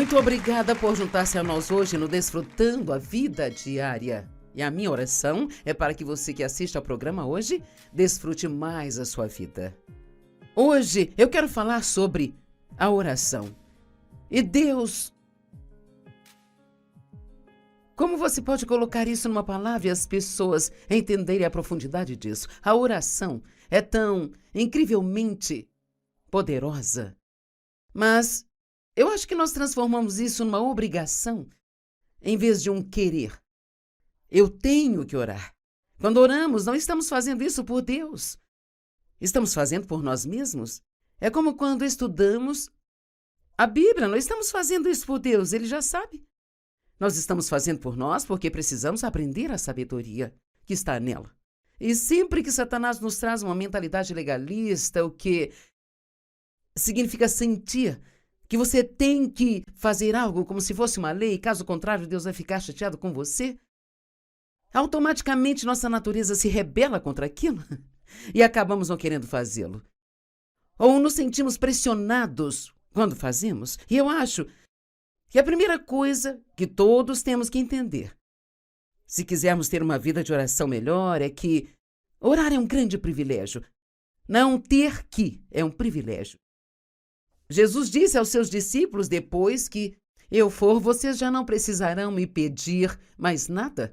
Muito obrigada por juntar-se a nós hoje no Desfrutando a Vida Diária. E a minha oração é para que você que assiste ao programa hoje desfrute mais a sua vida. Hoje eu quero falar sobre a oração. E Deus, como você pode colocar isso numa palavra e as pessoas entenderem a profundidade disso? A oração é tão incrivelmente poderosa, mas eu acho que nós transformamos isso numa obrigação em vez de um querer. Eu tenho que orar. Quando oramos, não estamos fazendo isso por Deus. Estamos fazendo por nós mesmos. É como quando estudamos a Bíblia, não estamos fazendo isso por Deus, Ele já sabe. Nós estamos fazendo por nós porque precisamos aprender a sabedoria que está nela. E sempre que Satanás nos traz uma mentalidade legalista, o que significa sentir que você tem que fazer algo como se fosse uma lei, caso contrário, Deus vai ficar chateado com você, automaticamente nossa natureza se rebela contra aquilo e acabamos não querendo fazê-lo. Ou nos sentimos pressionados quando fazemos. E eu acho que a primeira coisa que todos temos que entender, se quisermos ter uma vida de oração melhor, é que orar é um grande privilégio. Não ter que é um privilégio. Jesus disse aos seus discípulos, depois que eu for, vocês já não precisarão me pedir mais nada,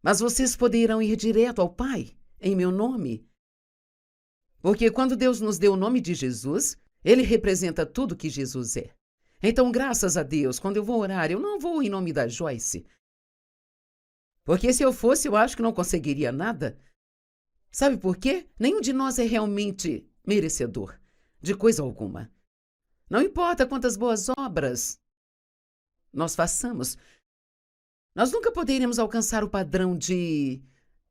mas vocês poderão ir direto ao Pai, em meu nome. Porque quando Deus nos deu o nome de Jesus, Ele representa tudo que Jesus é. Então, graças a Deus, quando eu vou orar, eu não vou em nome da Joyce. Porque se eu fosse, eu acho que não conseguiria nada. Sabe por quê? Nenhum de nós é realmente merecedor de coisa alguma. Não importa quantas boas obras nós façamos, nós nunca poderemos alcançar o padrão de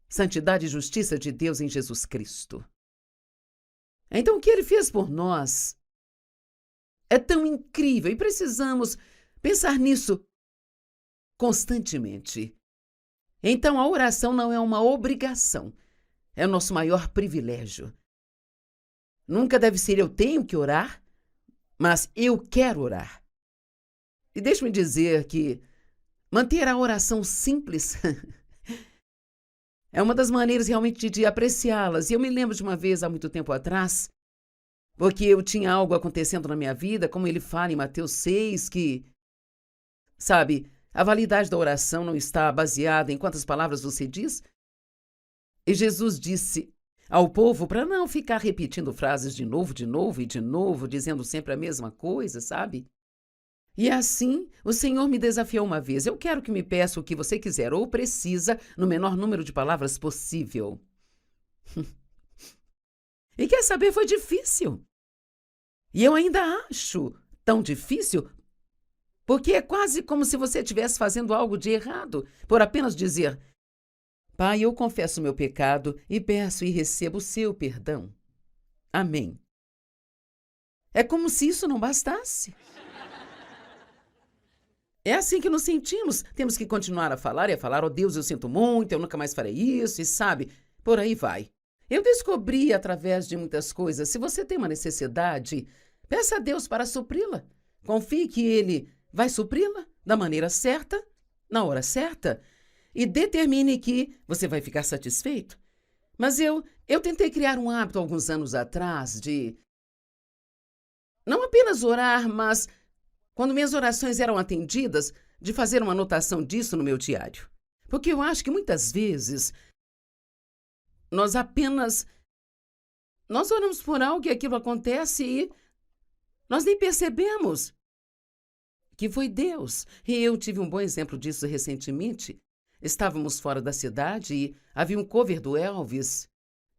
santidade e justiça de Deus em Jesus Cristo. Então, o que Ele fez por nós é tão incrível e precisamos pensar nisso constantemente. Então, a oração não é uma obrigação, é o nosso maior privilégio. Nunca deve ser eu tenho que orar, mas eu quero orar. E deixe-me dizer que manter a oração simples é uma das maneiras realmente de apreciá-las. E eu me lembro de uma vez, há muito tempo atrás, porque eu tinha algo acontecendo na minha vida, como ele fala em Mateus 6, que, sabe, a validade da oração não está baseada em quantas palavras você diz. E Jesus disse ao povo para não ficar repetindo frases de novo e de novo, dizendo sempre a mesma coisa, sabe? E assim, o Senhor me desafiou uma vez. Eu quero que me peça o que você quiser ou precisa no menor número de palavras possível. E quer saber, foi difícil. E eu ainda acho tão difícil, porque é quase como se você estivesse fazendo algo de errado, por apenas dizer: Pai, eu confesso meu pecado e peço e recebo o seu perdão. Amém. É como se isso não bastasse. É assim que nos sentimos. Temos que continuar a falar e a falar: oh Deus, eu sinto muito, eu nunca mais farei isso, e sabe, por aí vai. Eu descobri através de muitas coisas, se você tem uma necessidade, peça a Deus para supri-la. Confie que Ele vai supri-la da maneira certa, na hora certa, e determine que você vai ficar satisfeito. Mas eu tentei criar um hábito alguns anos atrás de não apenas orar, mas quando minhas orações eram atendidas, de fazer uma anotação disso no meu diário. Porque eu acho que muitas vezes nós oramos por algo e aquilo acontece e nós nem percebemos que foi Deus. E eu tive um bom exemplo disso recentemente. Estávamos fora da cidade e havia um cover do Elvis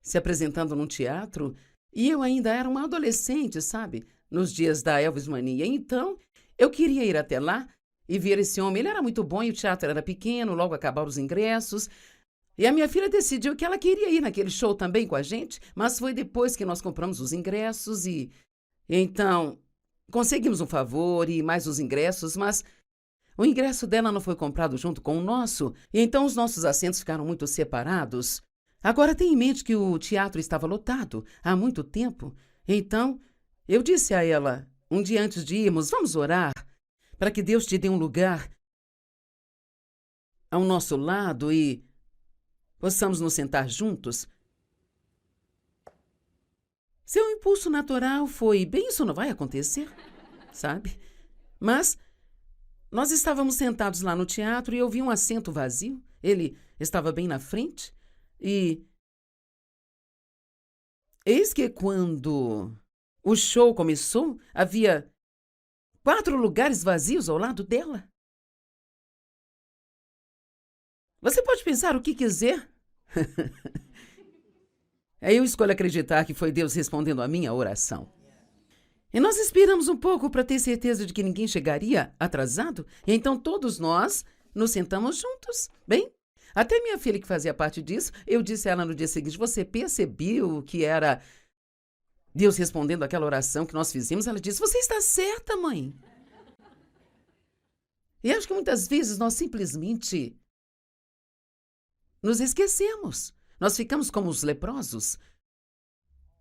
se apresentando num teatro e eu ainda era uma adolescente, sabe? Nos dias da Elvis Mania. Então, eu queria ir até lá e ver esse homem. Ele era muito bom e o teatro era pequeno, logo acabaram os ingressos. E a minha filha decidiu que ela queria ir naquele show também com a gente, mas foi depois que nós compramos os ingressos e então conseguimos um favor e mais os ingressos, mas o ingresso dela não foi comprado junto com o nosso, e então os nossos assentos ficaram muito separados. Agora tenha em mente que o teatro estava lotado há muito tempo. Então, eu disse a ela, um dia antes de irmos, vamos orar para que Deus te dê um lugar ao nosso lado e possamos nos sentar juntos, seu impulso natural foi: bem, isso não vai acontecer, sabe? Mas nós estávamos sentados lá no teatro e eu vi um assento vazio. Ele estava bem na frente e eis que quando o show começou, havia 4 lugares vazios ao lado dela. Você pode pensar o que quiser. Eu escolho acreditar que foi Deus respondendo à minha oração. E nós esperamos um pouco para ter certeza de que ninguém chegaria atrasado. E então todos nós nos sentamos juntos. Bem, até minha filha, que fazia parte disso, eu disse a ela no dia seguinte: você percebeu que era Deus respondendo àquela oração que nós fizemos? Ela disse: você está certa, mãe. E acho que muitas vezes nós simplesmente nos esquecemos. Nós ficamos como os leprosos.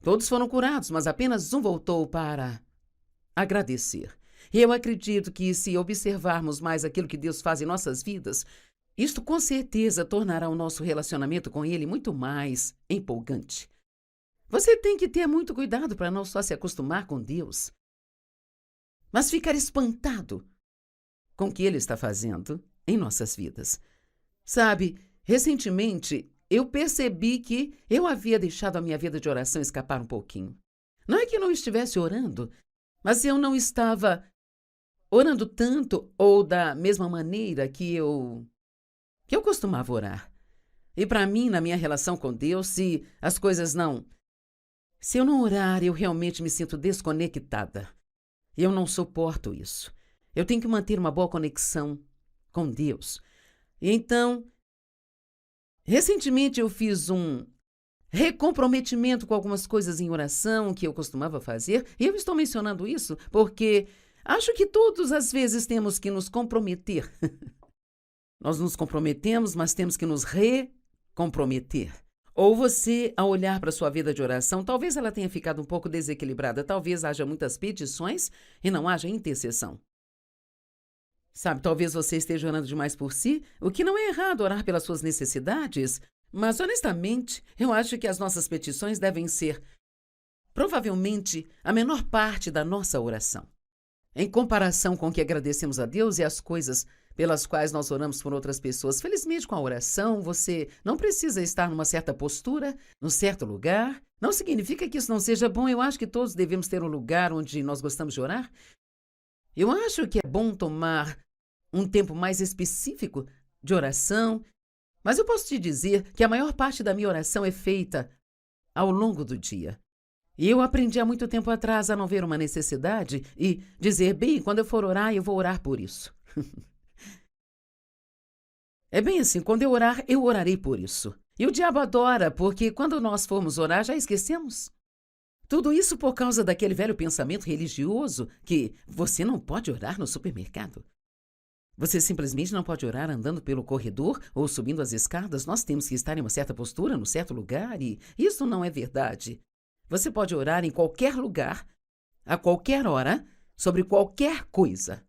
Todos foram curados, mas apenas um voltou para agradecer. E eu acredito que, se observarmos mais aquilo que Deus faz em nossas vidas, isto com certeza tornará o nosso relacionamento com Ele muito mais empolgante. Você tem que ter muito cuidado para não só se acostumar com Deus, mas ficar espantado com o que Ele está fazendo em nossas vidas. Sabe, recentemente eu percebi que eu havia deixado a minha vida de oração escapar um pouquinho. Não é que eu não estivesse orando, mas eu não estava orando tanto ou da mesma maneira que eu costumava orar. E para mim, na minha relação com Deus, se eu não orar, eu realmente me sinto desconectada. Eu não suporto isso. Eu tenho que manter uma boa conexão com Deus. E então, recentemente eu fiz um recomprometimento com algumas coisas em oração que eu costumava fazer. E eu estou mencionando isso porque acho que todos às vezes temos que nos comprometer. Nós nos comprometemos, mas temos que nos recomprometer. Ou você, ao olhar para a sua vida de oração, talvez ela tenha ficado um pouco desequilibrada, talvez haja muitas petições e não haja intercessão. Sabe, talvez você esteja orando demais por si, o que não é errado orar pelas suas necessidades, mas honestamente, eu acho que as nossas petições devem ser, provavelmente, a menor parte da nossa oração. Em comparação com o que agradecemos a Deus e as coisas pelas quais nós oramos por outras pessoas. Felizmente, com a oração, você não precisa estar numa certa postura, num certo lugar. Não significa que isso não seja bom. Eu acho que todos devemos ter um lugar onde nós gostamos de orar. Eu acho que é bom tomar um tempo mais específico de oração, mas eu posso te dizer que a maior parte da minha oração é feita ao longo do dia. E eu aprendi há muito tempo atrás a não ver uma necessidade e dizer: bem, quando eu for orar, eu vou orar por isso. É bem assim, quando eu orar, eu orarei por isso. E o diabo adora, porque quando nós formos orar, já esquecemos. Tudo isso por causa daquele velho pensamento religioso que você não pode orar no supermercado. Você simplesmente não pode orar andando pelo corredor ou subindo as escadas. Nós temos que estar em uma certa postura, num certo lugar, e isso não é verdade. Você pode orar em qualquer lugar, a qualquer hora, sobre qualquer coisa.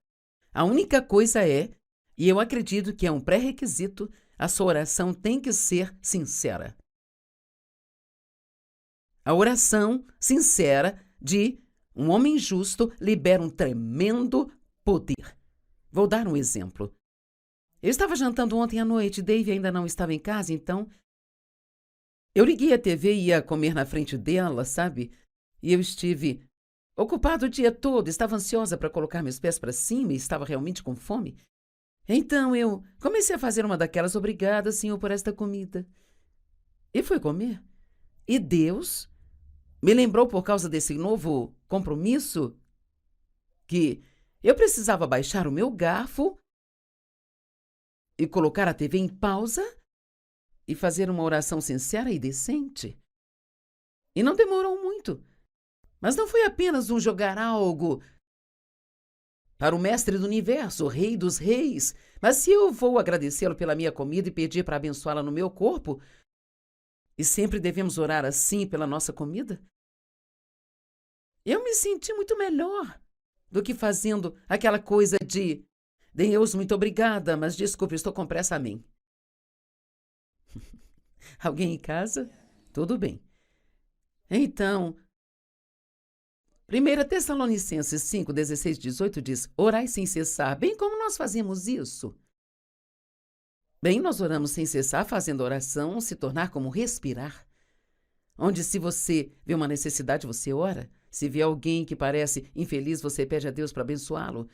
A única coisa é, e eu acredito que é um pré-requisito, a sua oração tem que ser sincera. A oração sincera de um homem justo libera um tremendo poder. Vou dar um exemplo. Eu estava jantando ontem à noite, Dave ainda não estava em casa, então eu liguei a TV e ia comer na frente dela, sabe? E eu estive ocupado o dia todo, estava ansiosa para colocar meus pés para cima e estava realmente com fome. Então eu comecei a fazer uma daquelas: obrigada, Senhor, por esta comida. E fui comer. E Deus me lembrou, por causa desse novo compromisso, que eu precisava baixar o meu garfo e colocar a TV em pausa e fazer uma oração sincera e decente. E não demorou muito. Mas não foi apenas um jogar algo para o Mestre do Universo, o Rei dos Reis. Mas se eu vou agradecê-lo pela minha comida e pedir para abençoá-la no meu corpo, e sempre devemos orar assim pela nossa comida, eu me senti muito melhor do que fazendo aquela coisa de Deus, muito obrigada, mas desculpe, estou com pressa, amém. Alguém em casa? Tudo bem. Então, 1 Tessalonicenses 5, 16, 18 diz: orai sem cessar, bem como nós fazemos isso. Bem, nós oramos sem cessar, fazendo a oração se tornar como respirar. Onde se você vê uma necessidade, você ora. Se vê alguém que parece infeliz, você pede a Deus para abençoá-lo.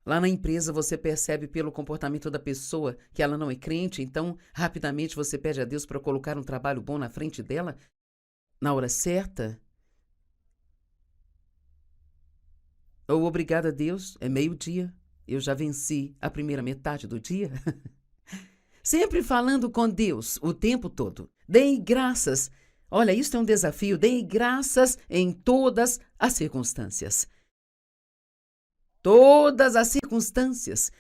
Lá na empresa, você percebe pelo comportamento da pessoa que ela não é crente, então, rapidamente, você pede a Deus para colocar um trabalho bom na frente dela, na hora certa. Ou obrigada a Deus, é meio-dia, eu já venci a primeira metade do dia. Sempre falando com Deus o tempo todo. Deem graças. Olha, isso é um desafio. Deem graças em todas as circunstâncias. Todas as circunstâncias.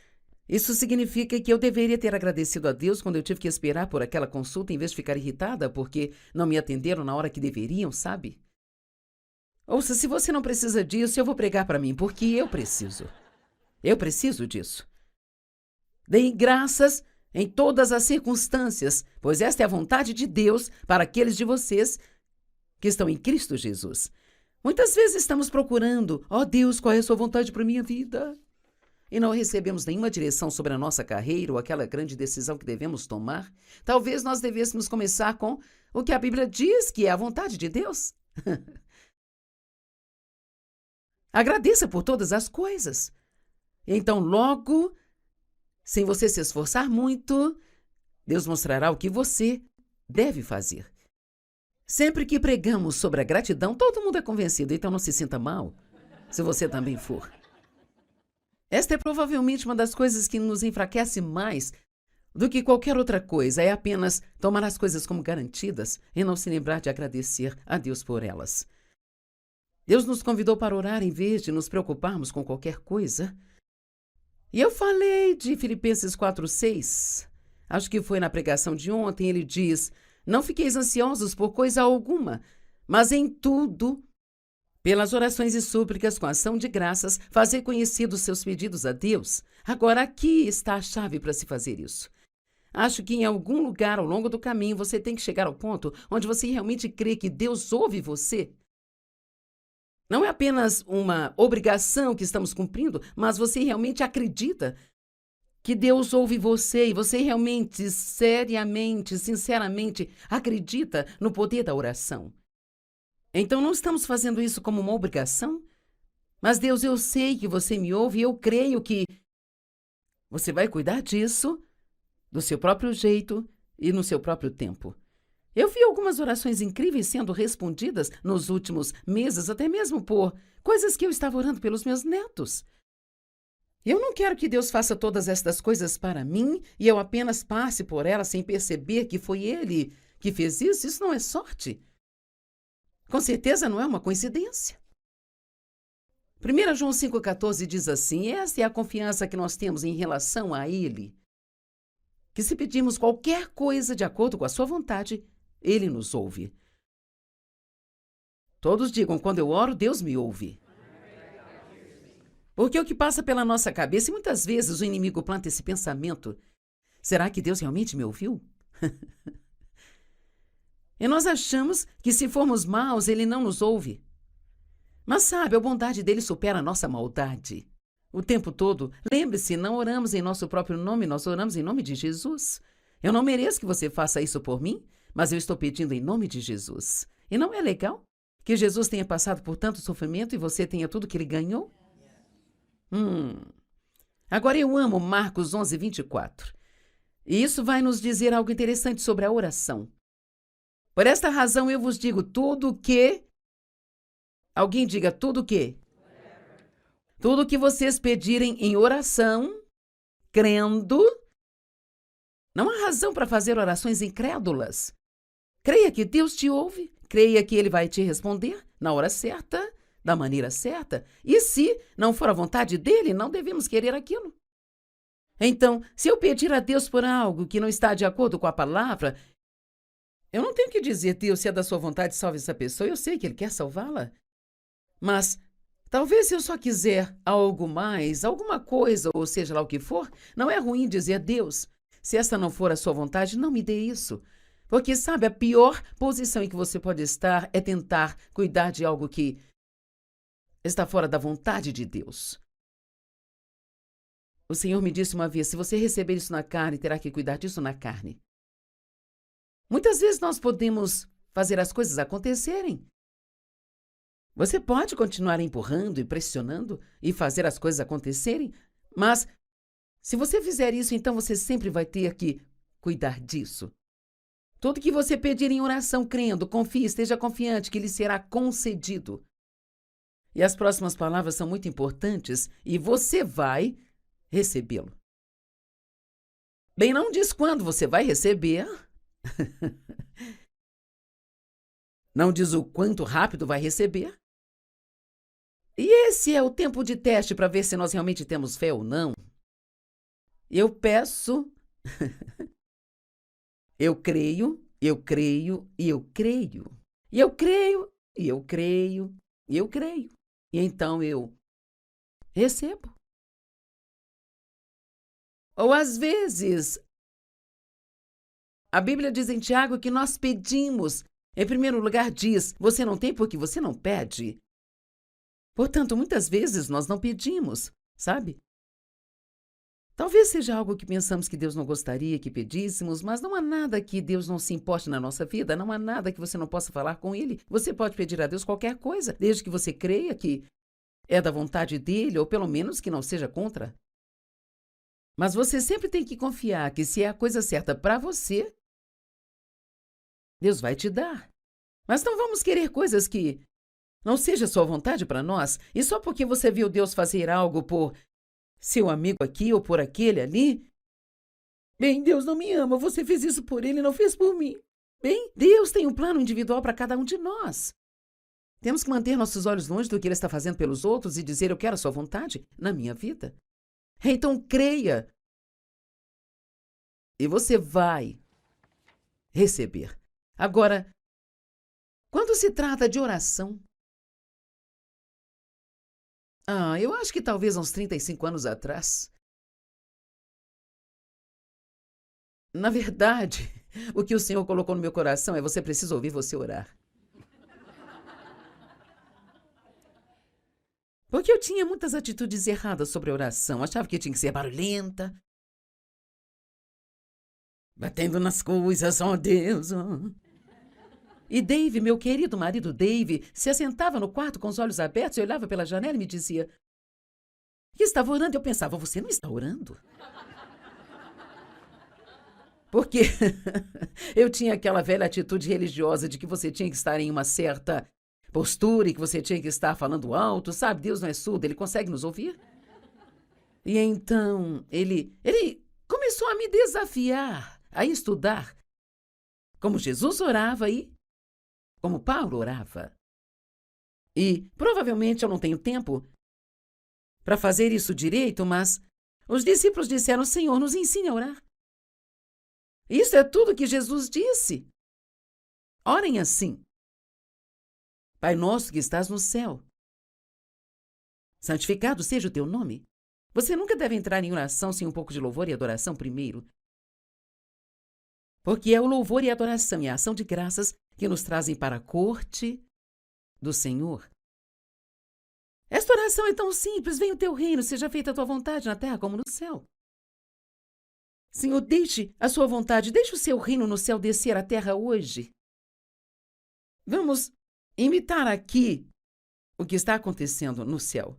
Isso significa que eu deveria ter agradecido a Deus quando eu tive que esperar por aquela consulta em vez de ficar irritada porque não me atenderam na hora que deveriam, sabe? Ouça, se você não precisa disso, eu vou pregar para mim, porque eu preciso. Eu preciso disso. Deem graças em todas as circunstâncias, pois esta é a vontade de Deus para aqueles de vocês que estão em Cristo Jesus. Muitas vezes estamos procurando, ó Deus, qual é a sua vontade para a minha vida? E não recebemos nenhuma direção sobre a nossa carreira ou aquela grande decisão que devemos tomar. Talvez nós devêssemos começar com o que a Bíblia diz que é a vontade de Deus. Agradeça por todas as coisas. Então, logo, sem você se esforçar muito, Deus mostrará o que você deve fazer. Sempre que pregamos sobre a gratidão, todo mundo é convencido, então não se sinta mal, se você também for. Esta é provavelmente uma das coisas que nos enfraquece mais do que qualquer outra coisa, é apenas tomar as coisas como garantidas e não se lembrar de agradecer a Deus por elas. Deus nos convidou para orar em vez de nos preocuparmos com qualquer coisa. E eu falei de Filipenses 4:6. Acho que foi na pregação de ontem. Ele diz: não fiqueis ansiosos por coisa alguma, mas em tudo, pelas orações e súplicas com ação de graças, fazer conhecidos seus pedidos a Deus. Agora, aqui está a chave para se fazer isso. Acho que em algum lugar ao longo do caminho você tem que chegar ao ponto onde você realmente crê que Deus ouve você. Não é apenas uma obrigação que estamos cumprindo, mas você realmente acredita que Deus ouve você e você realmente, seriamente, sinceramente acredita no poder da oração. Então não estamos fazendo isso como uma obrigação, mas Deus, eu sei que você me ouve e eu creio que você vai cuidar disso do seu próprio jeito e no seu próprio tempo. Eu vi algumas orações incríveis sendo respondidas nos últimos meses, até mesmo por coisas que eu estava orando pelos meus netos. Eu não quero que Deus faça todas estas coisas para mim e eu apenas passe por elas sem perceber que foi Ele que fez isso. Isso não é sorte. Com certeza não é uma coincidência. 1 João 5,14 diz assim: essa é a confiança que nós temos em relação a Ele, que se pedirmos qualquer coisa de acordo com a sua vontade, Ele nos ouve. Todos digam, quando eu oro, Deus me ouve. Porque o que passa pela nossa cabeça, e muitas vezes o inimigo planta esse pensamento, será que Deus realmente me ouviu? E nós achamos que se formos maus, Ele não nos ouve. Mas sabe, a bondade dele supera a nossa maldade. O tempo todo, lembre-se, não oramos em nosso próprio nome, nós oramos em nome de Jesus. Eu não mereço que você faça isso por mim, mas eu estou pedindo em nome de Jesus. E não é legal que Jesus tenha passado por tanto sofrimento e você tenha tudo que ele ganhou? Agora eu amo Marcos 11:24. E isso vai nos dizer algo interessante sobre a oração. Por esta razão eu vos digo tudo que... Alguém diga tudo que... Tudo que vocês pedirem em oração, crendo... Não há razão para fazer orações incrédulas. Creia que Deus te ouve, creia que Ele vai te responder na hora certa, da maneira certa. E se não for a vontade dEle, não devemos querer aquilo. Então, se eu pedir a Deus por algo que não está de acordo com a palavra, eu não tenho que dizer, Deus, se é da sua vontade, salve essa pessoa. Eu sei que Ele quer salvá-la. Mas Talvez se eu só quiser algo mais, alguma coisa, ou seja lá o que for, não é ruim dizer: Deus, se essa não for a sua vontade, não me dê isso. Porque, sabe, a pior posição em que você pode estar é tentar cuidar de algo que está fora da vontade de Deus. O Senhor me disse uma vez: se você receber isso na carne, terá que cuidar disso na carne. Muitas vezes nós podemos fazer as coisas acontecerem. Você pode continuar empurrando e pressionando e fazer as coisas acontecerem, mas se você fizer isso, então você sempre vai ter que cuidar disso. Tudo que você pedir em oração, crendo, confie, esteja confiante que lhe será concedido. E as próximas palavras são muito importantes e você vai recebê-lo. Bem, não diz quando você vai receber. Não diz o quanto rápido vai receber. E esse é o tempo de teste para ver se nós realmente temos fé ou não. Eu peço, eu creio, eu creio e eu creio. E eu creio, e eu creio, e eu creio. E então eu recebo. Ou às vezes, a Bíblia diz em Tiago que nós pedimos. Em primeiro lugar diz: você não tem porque você não pede. Portanto, muitas vezes nós não pedimos, sabe? Talvez seja algo que pensamos que Deus não gostaria que pedíssemos, mas não há nada que Deus não se importe na nossa vida, não há nada que você não possa falar com Ele. Você pode pedir a Deus qualquer coisa, desde que você creia que é da vontade dEle, ou pelo menos que não seja contra. Mas você sempre tem que confiar que se é a coisa certa para você, Deus vai te dar. Mas não vamos querer coisas que não seja sua vontade para nós, e só porque você viu Deus fazer algo por seu amigo aqui ou por aquele ali. Bem, Deus não me ama, você fez isso por ele, não fez por mim. Bem, Deus tem um plano individual para cada um de nós. Temos que manter nossos olhos longe do que Ele está fazendo pelos outros e dizer: eu quero a sua vontade na minha vida. Então creia. E você vai receber. Agora, quando se trata de oração, eu acho que talvez uns 35 anos atrás. Na verdade, o que o Senhor colocou no meu coração é: você precisa ouvir você orar. Porque eu tinha muitas atitudes erradas sobre a oração. Achava que tinha que ser barulhenta, batendo nas coisas, ó Deus. Oh. E Dave, meu querido marido Dave, se assentava no quarto com os olhos abertos e olhava pela janela e me dizia que estava orando. Eu pensava: você não está orando? Porque eu tinha aquela velha atitude religiosa de que você tinha que estar em uma certa postura e que você tinha que estar falando alto, sabe? Deus não é surdo, Ele consegue nos ouvir. E então ele começou a me desafiar a estudar como Jesus orava e como Paulo orava. E provavelmente eu não tenho tempo para fazer isso direito, mas os discípulos disseram: Senhor, nos ensine a orar. Isso é tudo que Jesus disse. Orem assim: Pai nosso que estás no céu, santificado seja o teu nome. Você nunca deve entrar em oração sem um pouco de louvor e adoração primeiro. Porque é o louvor e a adoração e a ação de graças que nos trazem para a corte do Senhor. Esta oração é tão simples: venha o teu reino, seja feita a tua vontade na terra como no céu. Senhor, deixe a sua vontade, deixe o seu reino no céu descer à terra hoje. Vamos imitar aqui o que está acontecendo no céu.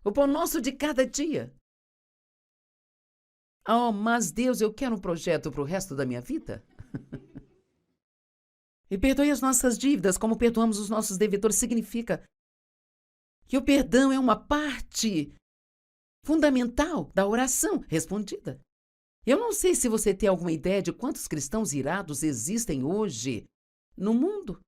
O pão nosso de cada dia. Mas Deus, eu quero um projeto para o resto da minha vida. E perdoe as nossas dívidas como perdoamos os nossos devedores. Significa que o perdão é uma parte fundamental da oração respondida. Eu não sei se você tem alguma ideia de quantos cristãos irados existem hoje no mundo.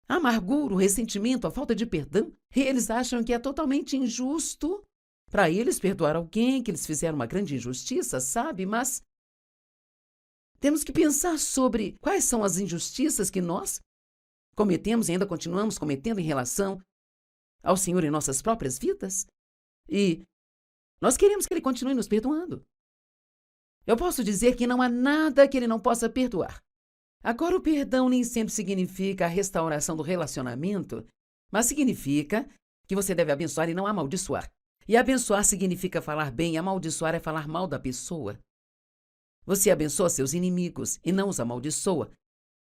A amargura, o ressentimento, a falta de perdão, eles acham que é totalmente injusto para eles perdoar alguém, que eles fizeram uma grande injustiça, sabe? Mas temos que pensar sobre quais são as injustiças que nós cometemos e ainda continuamos cometendo em relação ao Senhor em nossas próprias vidas. E nós queremos que Ele continue nos perdoando. Eu posso dizer que não há nada que Ele não possa perdoar. Agora, o perdão nem sempre significa a restauração do relacionamento, mas significa que você deve abençoar e não amaldiçoar. E abençoar significa falar bem, e amaldiçoar é falar mal da pessoa. Você abençoa seus inimigos e não os amaldiçoa.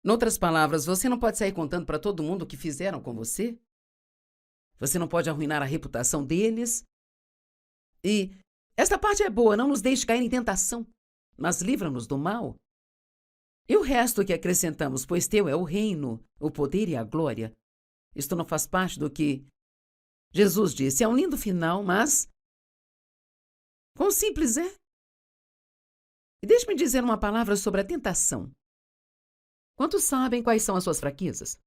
Noutras palavras, você não pode sair contando para todo mundo o que fizeram com você. Você não pode arruinar a reputação deles. E esta parte é boa, não nos deixe cair em tentação, mas livra-nos do mal. E o resto que acrescentamos, pois teu é o reino, o poder e a glória. Isto não faz parte do que Jesus disse. É um lindo final, mas quão simples é. E deixe-me dizer uma palavra sobre a tentação. Quantos sabem quais são as suas fraquezas?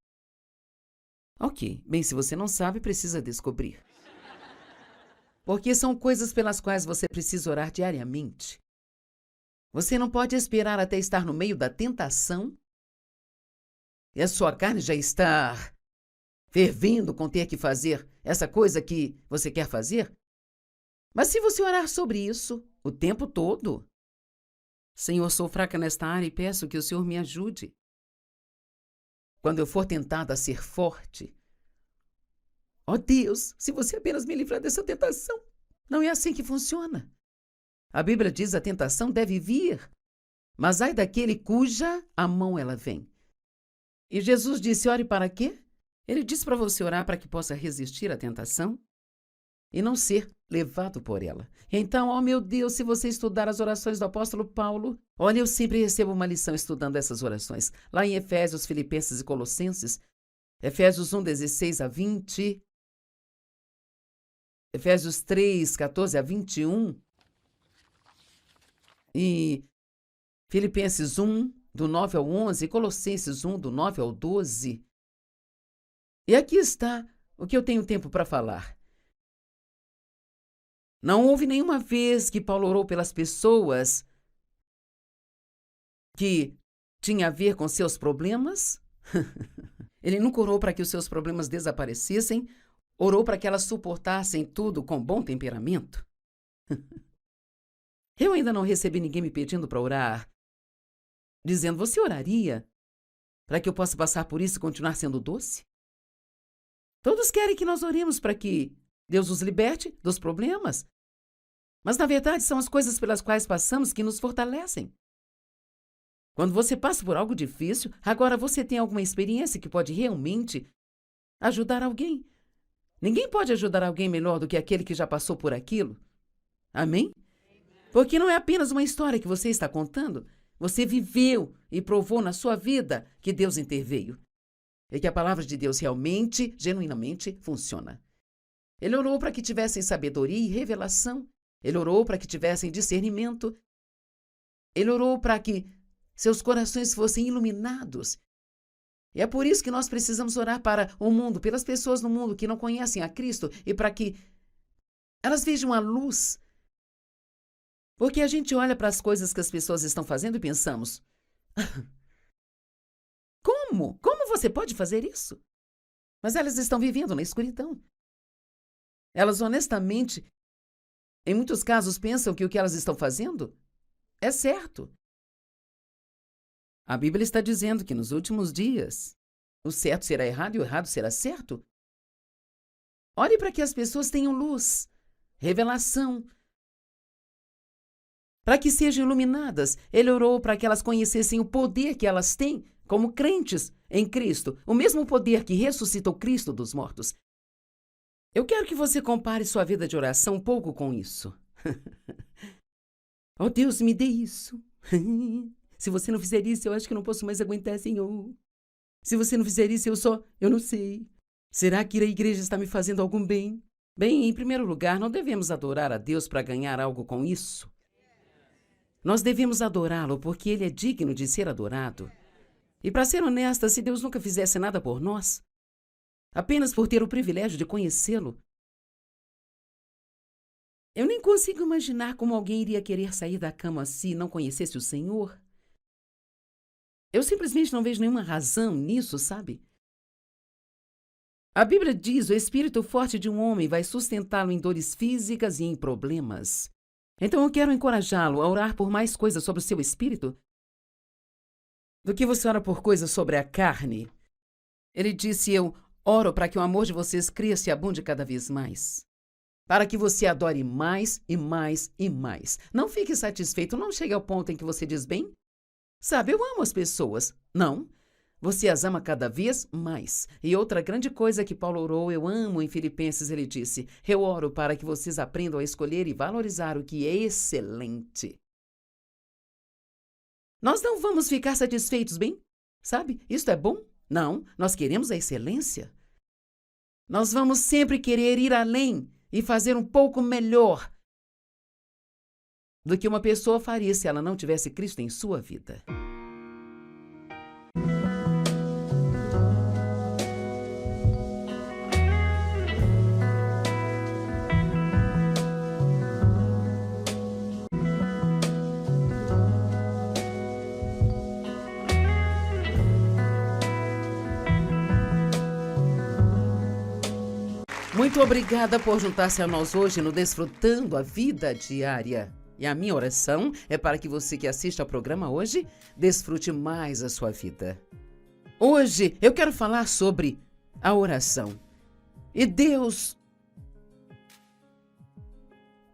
Ok, bem, se você não sabe, precisa descobrir. Porque são coisas pelas quais você precisa orar diariamente. Você não pode esperar até estar no meio da tentação e a sua carne já está fervendo com ter que fazer essa coisa que você quer fazer. Mas se você orar sobre isso o tempo todo, Senhor, sou fraca nesta área e peço que o Senhor me ajude. Quando eu for tentada a ser forte, ó Deus, se você apenas me livrar dessa tentação. Não é assim que funciona. A Bíblia diz que a tentação deve vir, mas ai daquele cuja a mão ela vem. E Jesus disse, ore para quê? Ele disse para você orar para que possa resistir à tentação e não ser levado por ela. Então, ó meu Deus, se você estudar as orações do apóstolo Paulo, olha, eu sempre recebo uma lição estudando essas orações. Lá em Efésios, Filipenses e Colossenses, Efésios 1, 16 a 20, Efésios 3, 14 a 21, e Filipenses 1, do 9 ao 11, Colossenses 1, do 9 ao 12. E aqui está o que eu tenho tempo para falar. Não houve nenhuma vez que Paulo orou pelas pessoas que tinha a ver com seus problemas. Ele nunca orou para que os seus problemas desaparecessem, orou para que elas suportassem tudo com bom temperamento. Eu ainda não recebi ninguém me pedindo para orar, dizendo, você oraria para que eu possa passar por isso e continuar sendo doce? Todos querem que nós oremos para que Deus os liberte dos problemas. Mas, na verdade, são as coisas pelas quais passamos que nos fortalecem. Quando você passa por algo difícil, agora você tem alguma experiência que pode realmente ajudar alguém. Ninguém pode ajudar alguém melhor do que aquele que já passou por aquilo. Amém? Porque não é apenas uma história que você está contando. Você viveu e provou na sua vida que Deus interveio. E que a palavra de Deus realmente, genuinamente, funciona. Ele orou para que tivessem sabedoria e revelação. Ele orou para que tivessem discernimento. Ele orou para que seus corações fossem iluminados. E é por isso que nós precisamos orar para o mundo, pelas pessoas no mundo que não conhecem a Cristo e para que elas vejam a luz. Porque a gente olha para as coisas que as pessoas estão fazendo e pensamos, como? Como você pode fazer isso? Mas elas estão vivendo na escuridão. Elas honestamente, em muitos casos, pensam que o que elas estão fazendo é certo. A Bíblia está dizendo que nos últimos dias o certo será errado e o errado será certo. Ore para que as pessoas tenham luz, revelação, para que sejam iluminadas. Ele orou para que elas conhecessem o poder que elas têm como crentes em Cristo, o mesmo poder que ressuscitou Cristo dos mortos. Eu quero que você compare sua vida de oração um pouco com isso. Oh, Deus, me dê isso. Se você não fizer isso, eu acho que não posso mais aguentar, Senhor. Se você não fizer isso, eu não sei. Será que a igreja está me fazendo algum bem? Bem, em primeiro lugar, não devemos adorar a Deus para ganhar algo com isso. Nós devemos adorá-lo porque Ele é digno de ser adorado. E para ser honesta, se Deus nunca fizesse nada por nós, apenas por ter o privilégio de conhecê-lo, eu nem consigo imaginar como alguém iria querer sair da cama se não conhecesse o Senhor. Eu simplesmente não vejo nenhuma razão nisso, sabe? A Bíblia diz: o espírito forte de um homem vai sustentá-lo em dores físicas e em problemas. Então eu quero encorajá-lo a orar por mais coisas sobre o seu espírito do que você ora por coisas sobre a carne. Ele disse: eu oro para que o amor de vocês cresça e abunde cada vez mais. Para que você adore mais e mais e mais. Não fique satisfeito, não chegue ao ponto em que você diz: bem, sabe, eu amo as pessoas. Não, você as ama cada vez mais. E outra grande coisa que Paulo orou, eu amo, em Filipenses, ele disse: eu oro para que vocês aprendam a escolher e valorizar o que é excelente. Nós não vamos ficar satisfeitos, bem? Sabe, isto é bom? Não, nós queremos a excelência. Nós vamos sempre querer ir além e fazer um pouco melhor do que uma pessoa faria se ela não tivesse Cristo em sua vida. Muito obrigada por juntar-se a nós hoje no Desfrutando a Vida Diária. E a minha oração é para que você que assiste ao programa hoje desfrute mais a sua vida. Hoje eu quero falar sobre a oração. E Deus,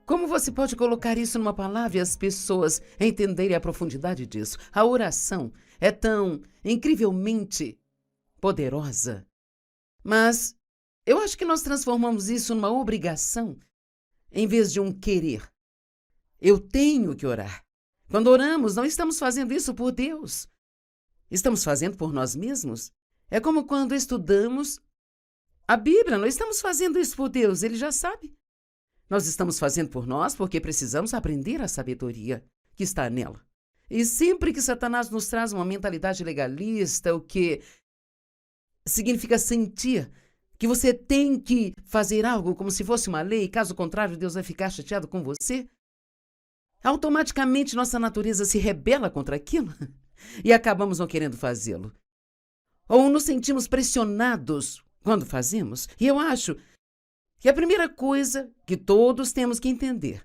como você pode colocar isso numa palavra e as pessoas entenderem a profundidade disso? A oração é tão incrivelmente poderosa, mas eu acho que nós transformamos isso numa obrigação em vez de um querer. Eu tenho que orar. Quando oramos, não estamos fazendo isso por Deus. Estamos fazendo por nós mesmos. É como quando estudamos a Bíblia. Não estamos fazendo isso por Deus, Ele já sabe. Nós estamos fazendo por nós porque precisamos aprender a sabedoria que está nela. E sempre que Satanás nos traz uma mentalidade legalista, o que significa sentir que você tem que fazer algo como se fosse uma lei, caso contrário, Deus vai ficar chateado com você, automaticamente nossa natureza se rebela contra aquilo e acabamos não querendo fazê-lo. Ou nos sentimos pressionados quando fazemos. E eu acho que a primeira coisa que todos temos que entender,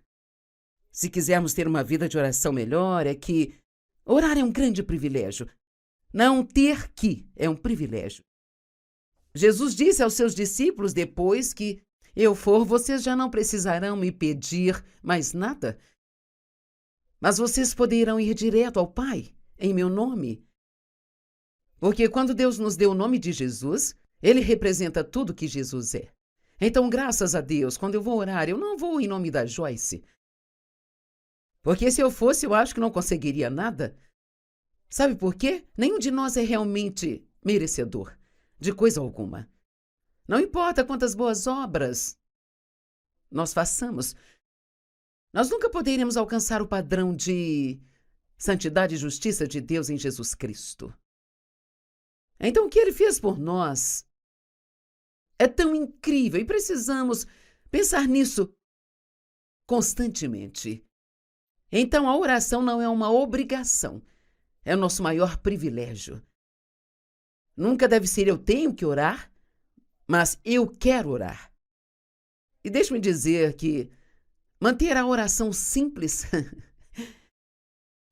se quisermos ter uma vida de oração melhor, é que orar é um grande privilégio. Não ter que é um privilégio. Jesus disse aos seus discípulos: depois que eu for, vocês já não precisarão me pedir mais nada, mas vocês poderão ir direto ao Pai em meu nome. Porque quando Deus nos deu o nome de Jesus, Ele representa tudo que Jesus é. Então, graças a Deus, quando eu vou orar, eu não vou em nome da Joyce. Porque se eu fosse, eu acho que não conseguiria nada. Sabe por quê? Nenhum de nós é realmente merecedor de coisa alguma. Não importa quantas boas obras nós façamos, nós nunca poderíamos alcançar o padrão de santidade e justiça de Deus em Jesus Cristo. Então, o que Ele fez por nós é tão incrível e precisamos pensar nisso constantemente. Então, a oração não é uma obrigação, é o nosso maior privilégio. Nunca deve ser eu tenho que orar, mas eu quero orar. E deixe-me dizer que manter a oração simples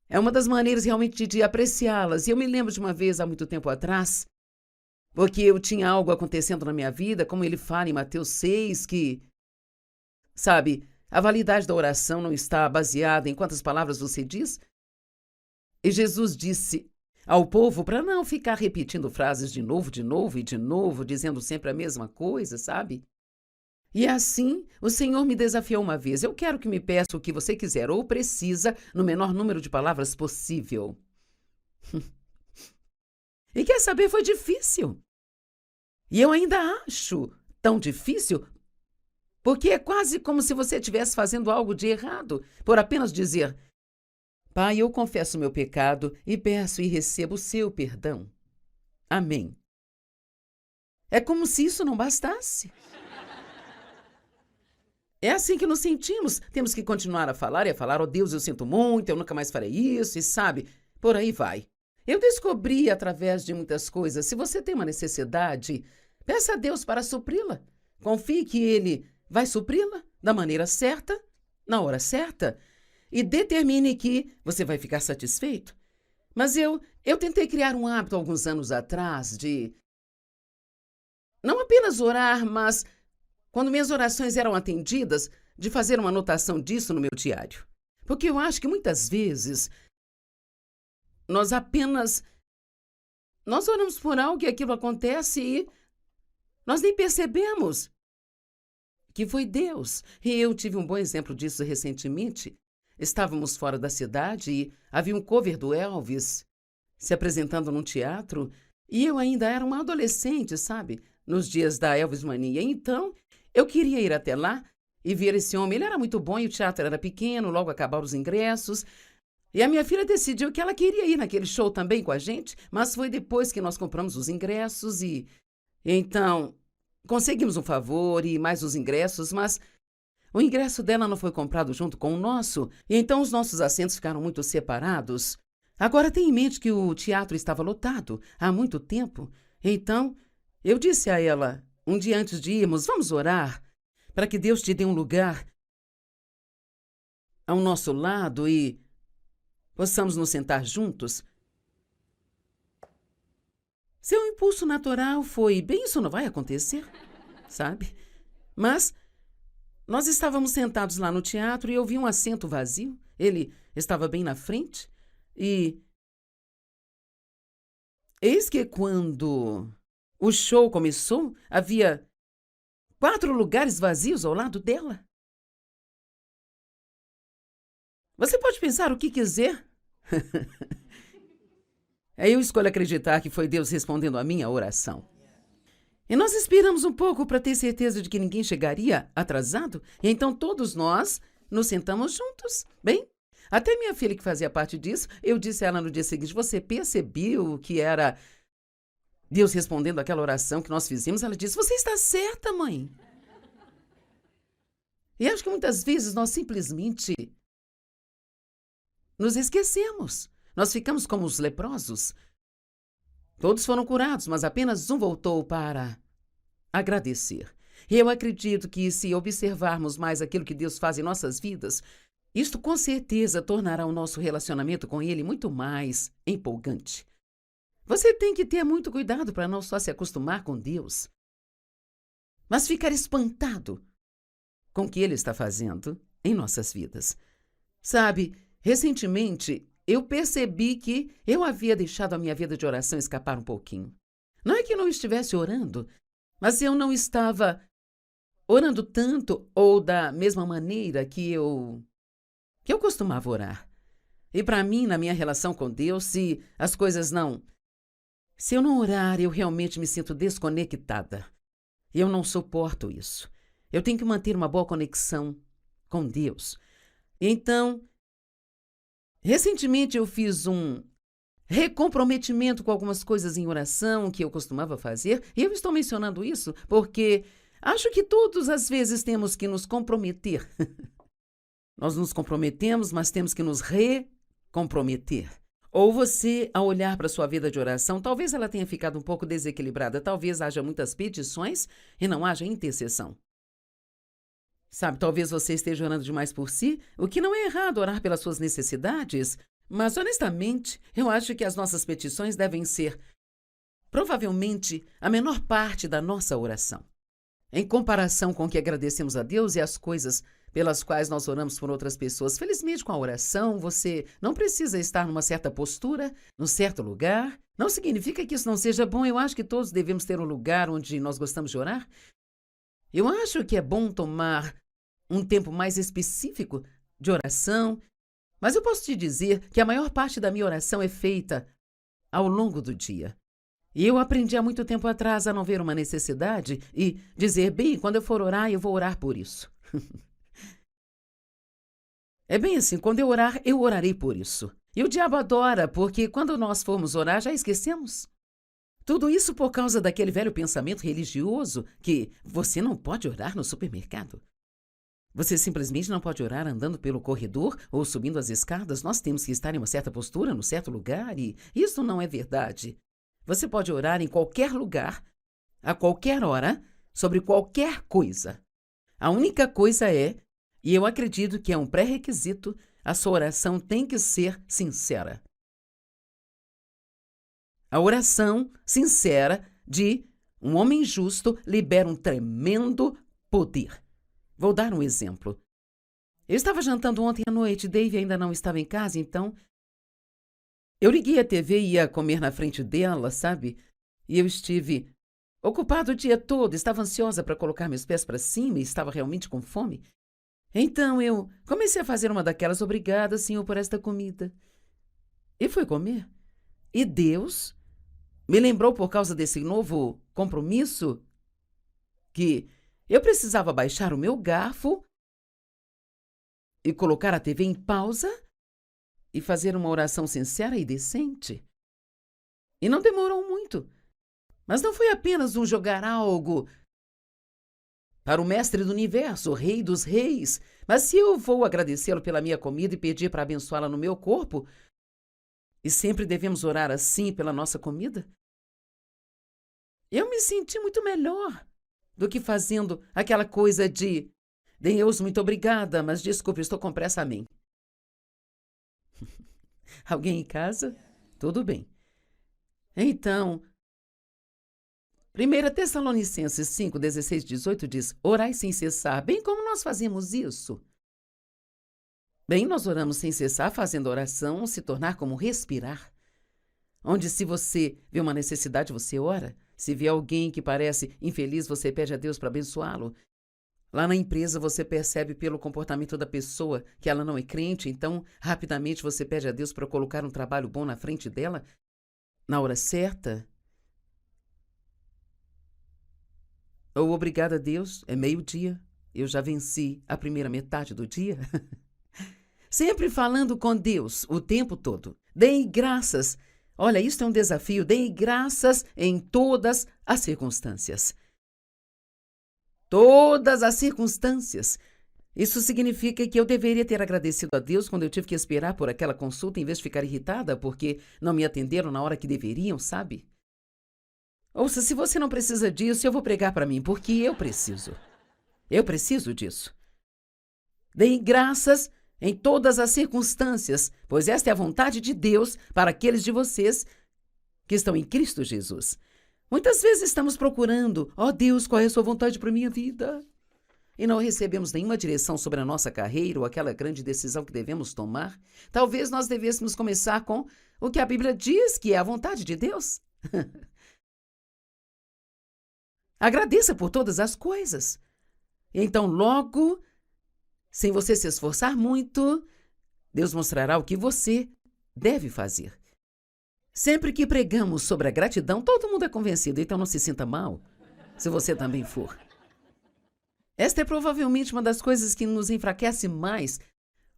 é uma das maneiras realmente de apreciá-las. E eu me lembro de uma vez, há muito tempo atrás, porque eu tinha algo acontecendo na minha vida, como ele fala em Mateus 6, que, sabe, a validade da oração não está baseada em quantas palavras você diz. E Jesus disse ao povo para não ficar repetindo frases de novo e de novo, dizendo sempre a mesma coisa, sabe? E assim, o Senhor me desafiou uma vez: eu quero que me peça o que você quiser ou precisa no menor número de palavras possível. E quer saber, foi difícil. E eu ainda acho tão difícil, porque é quase como se você estivesse fazendo algo de errado, por apenas dizer: Pai, eu confesso meu pecado e peço e recebo o seu perdão. Amém. É como se isso não bastasse. É assim que nos sentimos. Temos que continuar a falar e a falar: oh Deus, eu sinto muito, eu nunca mais farei isso, e sabe, por aí vai. Eu descobri através de muitas coisas, se você tem uma necessidade, Peça a Deus para supri-la. Confie que Ele vai supri-la da maneira certa, na hora certa, e determine que você vai ficar satisfeito. Mas eu tentei criar um hábito alguns anos atrás de não apenas orar, mas, quando minhas orações eram atendidas, de fazer uma anotação disso no meu diário. Porque eu acho que muitas vezes nós oramos por algo e aquilo acontece e nós nem percebemos que foi Deus. E eu tive um bom exemplo disso recentemente. Estávamos fora da cidade e havia um cover do Elvis se apresentando num teatro e eu ainda era uma adolescente, sabe? Nos dias da Elvis Mania. Então, eu queria ir até lá e ver esse homem. Ele era muito bom e o teatro era pequeno, logo acabaram os ingressos. E a minha filha decidiu que ela queria ir naquele show também com a gente, mas foi depois que nós compramos os ingressos e então conseguimos um favor e mais os ingressos, mas o ingresso dela não foi comprado junto com o nosso, e então os nossos assentos ficaram muito separados. Agora tenha em mente que o teatro estava lotado há muito tempo. Então, eu disse a ela, um dia antes de irmos, vamos orar para que Deus te dê um lugar ao nosso lado e possamos nos sentar juntos. Seu impulso natural foi, bem, isso não vai acontecer, sabe? Mas nós estávamos sentados lá no teatro e eu vi um assento vazio. Ele estava bem na frente e eis que quando o show começou, havia 4 lugares vazios ao lado dela. Você pode pensar o que quiser. Eu escolho acreditar que foi Deus respondendo à minha oração. E nós esperamos um pouco para ter certeza de que ninguém chegaria atrasado, e então todos nós nos sentamos juntos. Bem, até minha filha que fazia parte disso, eu disse a ela no dia seguinte, você percebeu que era Deus respondendo àquela oração que nós fizemos? Ela disse, você está certa, mãe. E acho que muitas vezes nós simplesmente nos esquecemos. Nós ficamos como os leprosos. Todos foram curados, mas apenas um voltou para agradecer. E eu acredito que se observarmos mais aquilo que Deus faz em nossas vidas, isto com certeza tornará o nosso relacionamento com Ele muito mais empolgante. Você tem que ter muito cuidado para não só se acostumar com Deus, mas ficar espantado com o que Ele está fazendo em nossas vidas. Sabe, recentemente eu percebi que eu havia deixado a minha vida de oração escapar um pouquinho. Não é que eu não estivesse orando, mas eu não estava orando tanto ou da mesma maneira que eu costumava orar. E para mim, na minha relação com Deus, se eu não orar, eu realmente me sinto desconectada. Eu não suporto isso. Eu tenho que manter uma boa conexão com Deus. Então, recentemente eu fiz um recomprometimento com algumas coisas em oração que eu costumava fazer, e eu estou mencionando isso porque acho que todos às vezes temos que nos comprometer. Nós nos comprometemos, mas temos que nos recomprometer. Ou você, ao olhar para a sua vida de oração, talvez ela tenha ficado um pouco desequilibrada, talvez haja muitas petições e não haja intercessão. Sabe, talvez você esteja orando demais por si, o que não é errado orar pelas suas necessidades, mas honestamente, eu acho que as nossas petições devem ser, provavelmente, a menor parte da nossa oração. Em comparação com o que agradecemos a Deus e as coisas pelas quais nós oramos por outras pessoas, felizmente com a oração, você não precisa estar numa certa postura, num certo lugar. Não significa que isso não seja bom, eu acho que todos devemos ter um lugar onde nós gostamos de orar. Eu acho que é bom tomar um tempo mais específico de oração, mas eu posso te dizer que a maior parte da minha oração é feita ao longo do dia. E eu aprendi há muito tempo atrás a não ver uma necessidade e dizer, bem, quando eu for orar, eu vou orar por isso. É bem assim, quando eu orar, eu orarei por isso. E o diabo adora, porque quando nós formos orar, já esquecemos. Tudo isso por causa daquele velho pensamento religioso que você não pode orar no supermercado. Você simplesmente não pode orar andando pelo corredor ou subindo as escadas. Nós temos que estar em uma certa postura, num certo lugar, e isso não é verdade. Você pode orar em qualquer lugar, a qualquer hora, sobre qualquer coisa. A única coisa é, e eu acredito que é um pré-requisito, a sua oração tem que ser sincera. A oração sincera de um homem justo libera um tremendo poder. Vou dar um exemplo. Eu estava jantando ontem à noite, Dave ainda não estava em casa, então eu liguei a TV e ia comer na frente dela, sabe? E eu estive ocupado o dia todo, estava ansiosa para colocar meus pés para cima e estava realmente com fome. Então eu comecei a fazer uma daquelas obrigada, Senhor, por esta comida. E fui comer. E Deus me lembrou, por causa desse novo compromisso, que eu precisava baixar o meu garfo e colocar a TV em pausa e fazer uma oração sincera e decente. E não demorou muito. Mas não foi apenas um jogar algo para o Mestre do Universo, o Rei dos Reis. Mas se eu vou agradecê-lo pela minha comida e pedir para abençoá-la no meu corpo, e sempre devemos orar assim pela nossa comida, eu me senti muito melhor do que fazendo aquela coisa de Deus, muito obrigada, mas desculpe, estou com pressa, amém. Alguém em casa? Tudo bem. Então, 1 Tessalonicenses 5, 16, 18 diz, orai sem cessar, bem como nós fazemos isso. Bem, nós oramos sem cessar, fazendo oração se tornar como respirar. Onde se você vê uma necessidade, você ora. Se vê alguém que parece infeliz, você pede a Deus para abençoá-lo. Lá na empresa, você percebe pelo comportamento da pessoa que ela não é crente, então, rapidamente, você pede a Deus para colocar um trabalho bom na frente dela, na hora certa. Ou obrigada a Deus, é meio-dia, eu já venci a primeira metade do dia. Sempre falando com Deus o tempo todo. Deem graças. Olha, isso é um desafio. Deem graças em todas as circunstâncias. Todas as circunstâncias. Isso significa que eu deveria ter agradecido a Deus quando eu tive que esperar por aquela consulta em vez de ficar irritada porque não me atenderam na hora que deveriam, sabe? Ouça, se você não precisa disso, eu vou pregar para mim, porque eu preciso. Eu preciso disso. Deem graças em todas as circunstâncias, pois esta é a vontade de Deus para aqueles de vocês que estão em Cristo Jesus. Muitas vezes estamos procurando, Deus, qual é a sua vontade para a minha vida? E não recebemos nenhuma direção sobre a nossa carreira ou aquela grande decisão que devemos tomar. Talvez nós devêssemos começar com o que a Bíblia diz que é a vontade de Deus. Agradeça por todas as coisas. Então, logo, sem você se esforçar muito, Deus mostrará o que você deve fazer. Sempre que pregamos sobre a gratidão, todo mundo é convencido, então não se sinta mal, se você também for. Esta é provavelmente uma das coisas que nos enfraquece mais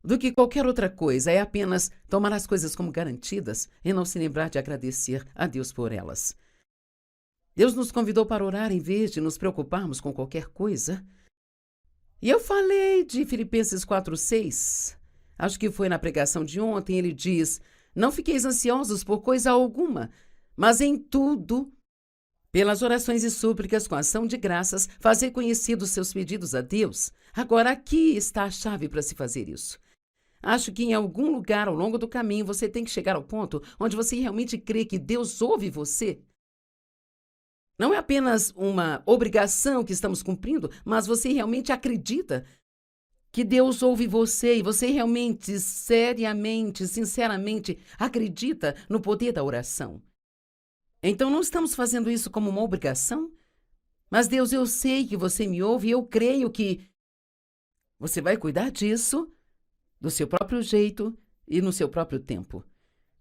do que qualquer outra coisa, é apenas tomar as coisas como garantidas e não se lembrar de agradecer a Deus por elas. Deus nos convidou para orar em vez de nos preocuparmos com qualquer coisa. E eu falei de Filipenses 4:6. Acho que foi na pregação de ontem. Ele diz, não fiqueis ansiosos por coisa alguma, mas em tudo, pelas orações e súplicas com ação de graças, fazer conhecidos seus pedidos a Deus. Agora, aqui está a chave para se fazer isso. Acho que em algum lugar ao longo do caminho você tem que chegar ao ponto onde você realmente crê que Deus ouve você. Não é apenas uma obrigação que estamos cumprindo, mas você realmente acredita que Deus ouve você e você realmente, seriamente, sinceramente acredita no poder da oração. Então não estamos fazendo isso como uma obrigação? Mas Deus, eu sei que você me ouve e eu creio que você vai cuidar disso do seu próprio jeito e no seu próprio tempo.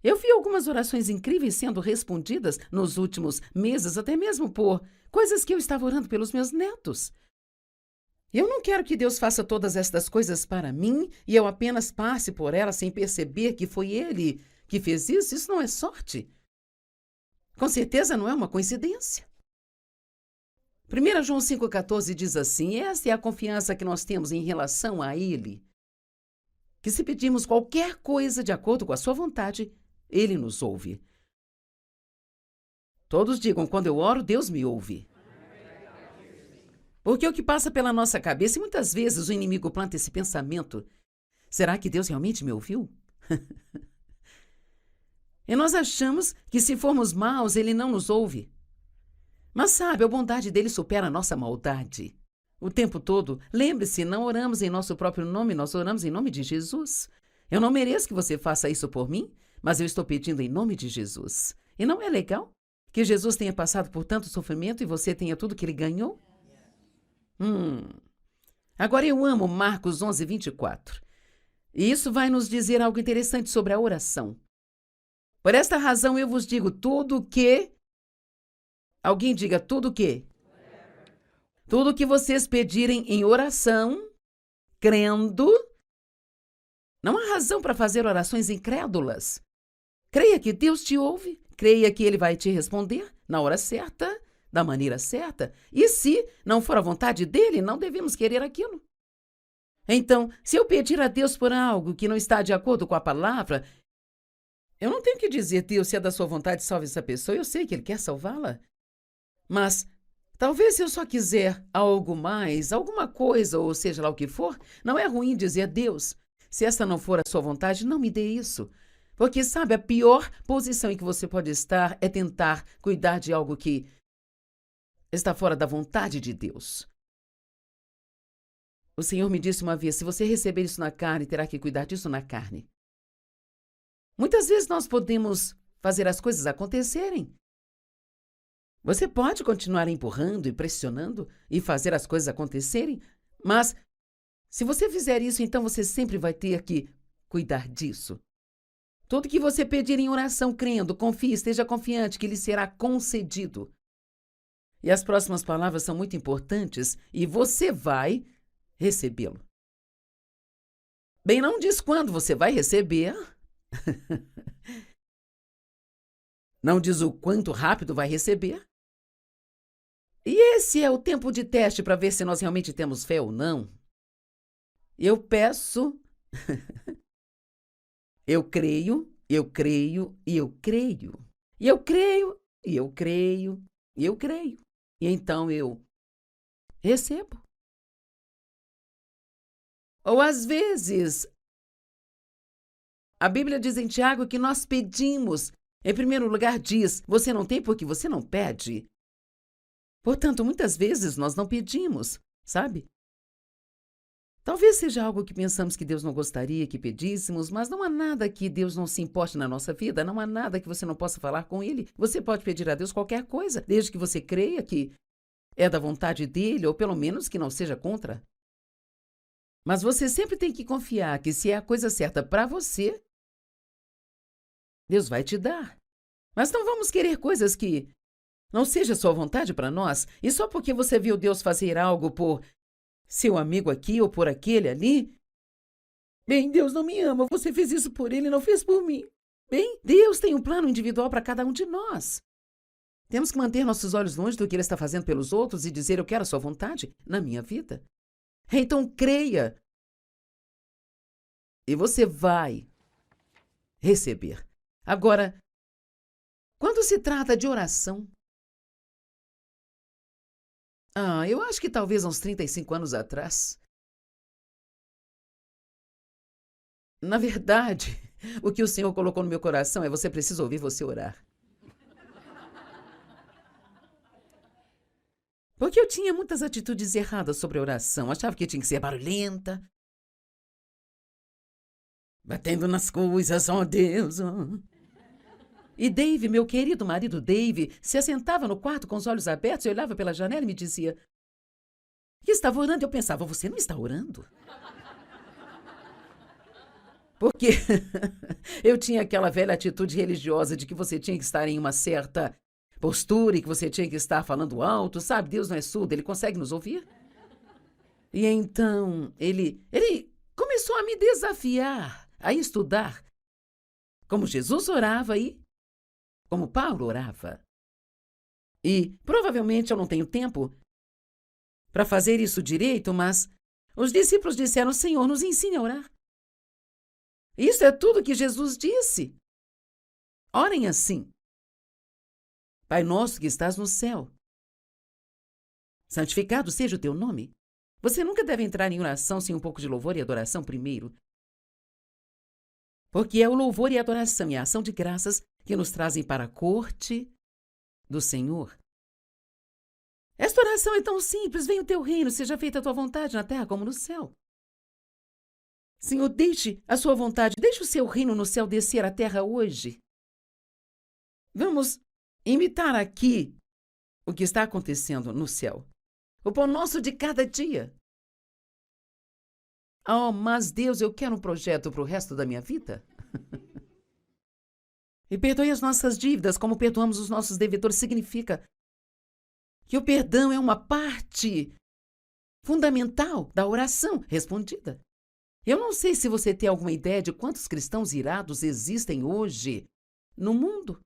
Eu vi algumas orações incríveis sendo respondidas nos últimos meses, até mesmo por coisas que eu estava orando pelos meus netos. Eu não quero que Deus faça todas estas coisas para mim e eu apenas passe por elas sem perceber que foi Ele que fez isso. Isso não é sorte. Com certeza não é uma coincidência. 1 João 5,14 diz assim, essa é a confiança que nós temos em relação a Ele, que se pedimos qualquer coisa de acordo com a sua vontade, Ele nos ouve. Todos digam, quando eu oro, Deus me ouve. Porque o que passa pela nossa cabeça, e muitas vezes o inimigo planta esse pensamento: será que Deus realmente me ouviu? E nós achamos que se formos maus, ele não nos ouve. Mas sabe, a bondade dele supera a nossa maldade. O tempo todo, lembre-se, não oramos em nosso próprio nome, nós oramos em nome de Jesus. Eu não mereço que você faça isso por mim, mas eu estou pedindo em nome de Jesus. E não é legal que Jesus tenha passado por tanto sofrimento e você tenha tudo que ele ganhou? Agora eu amo Marcos 11, 24. E isso vai nos dizer algo interessante sobre a oração. Por esta razão eu vos digo tudo que... Alguém diga tudo que... Tudo que vocês pedirem em oração, crendo... Não há razão para fazer orações incrédulas. Creia que Deus te ouve, creia que ele vai te responder na hora certa, da maneira certa. E se não for a vontade dele, não devemos querer aquilo. Então, se eu pedir a Deus por algo que não está de acordo com a palavra, eu não tenho que dizer: Deus, se é da sua vontade, salve essa pessoa. Eu sei que ele quer salvá-la. Mas talvez se eu só quiser algo mais, alguma coisa, ou seja lá o que for, não é ruim dizer: Deus, se essa não for a sua vontade, não me dê isso. Porque, sabe, a pior posição em que você pode estar é tentar cuidar de algo que está fora da vontade de Deus. O Senhor me disse uma vez: se você receber isso na carne, terá que cuidar disso na carne. Muitas vezes nós podemos fazer as coisas acontecerem. Você pode continuar empurrando e pressionando e fazer as coisas acontecerem, mas se você fizer isso, então você sempre vai ter que cuidar disso. Tudo que você pedir em oração, crendo, confie, esteja confiante que lhe será concedido. E as próximas palavras são muito importantes e você vai recebê-lo. Bem, não diz quando você vai receber. Não diz o quanto rápido vai receber. E esse é o tempo de teste para ver se nós realmente temos fé ou não. Eu peço, eu creio, eu creio e eu creio. E eu creio, e eu creio, e eu creio. E então eu recebo. Ou às vezes, a Bíblia diz em Tiago que nós pedimos. Em primeiro lugar diz: você não tem porque você não pede. Portanto, muitas vezes nós não pedimos, sabe? Talvez seja algo que pensamos que Deus não gostaria que pedíssemos, mas não há nada que Deus não se importe na nossa vida, não há nada que você não possa falar com Ele. Você pode pedir a Deus qualquer coisa, desde que você creia que é da vontade dEle, ou pelo menos que não seja contra. Mas você sempre tem que confiar que se é a coisa certa para você, Deus vai te dar. Mas não vamos querer coisas que não seja sua vontade para nós, e só porque você viu Deus fazer algo por seu amigo aqui ou por aquele ali. Bem, Deus não me ama, você fez isso por ele, não fez por mim. Bem, Deus tem um plano individual para cada um de nós. Temos que manter nossos olhos longe do que Ele está fazendo pelos outros e dizer: eu quero a sua vontade na minha vida. Então creia. E você vai receber. Agora, quando se trata de oração, eu acho que talvez uns 35 anos atrás. Na verdade, o que o Senhor colocou no meu coração é: você precisa ouvir você orar. Porque eu tinha muitas atitudes erradas sobre a oração. Achava que tinha que ser barulhenta, batendo nas coisas, ó Deus. Oh. E Dave, meu querido marido Dave, se assentava no quarto com os olhos abertos e olhava pela janela e me dizia que estava orando. Eu pensava: você não está orando? Porque eu tinha aquela velha atitude religiosa de que você tinha que estar em uma certa postura e que você tinha que estar falando alto, sabe? Deus não é surdo, Ele consegue nos ouvir. E então ele começou a me desafiar, a estudar como Jesus orava e como Paulo orava. E provavelmente eu não tenho tempo para fazer isso direito, mas os discípulos disseram: Senhor, nos ensine a orar. Isso é tudo que Jesus disse. Orem assim: Pai nosso que estás no céu, Santificado seja o teu nome. Você nunca deve entrar em oração sem um pouco de louvor e adoração primeiro. Porque é o louvor e a adoração e a ação de graças que nos trazem para a corte do Senhor. Esta oração é tão simples. Venha o teu reino, seja feita a tua vontade na terra como no céu. Senhor, deixe a sua vontade, deixe o seu reino no céu descer à terra hoje. Vamos imitar aqui o que está acontecendo no céu. O pão nosso de cada dia. Oh, mas Deus, eu quero um projeto para o resto da minha vida. E perdoe as nossas dívidas como perdoamos os nossos devedores. Significa que o perdão é uma parte fundamental da oração respondida. Eu não sei se você tem alguma ideia de quantos cristãos irados existem hoje no mundo.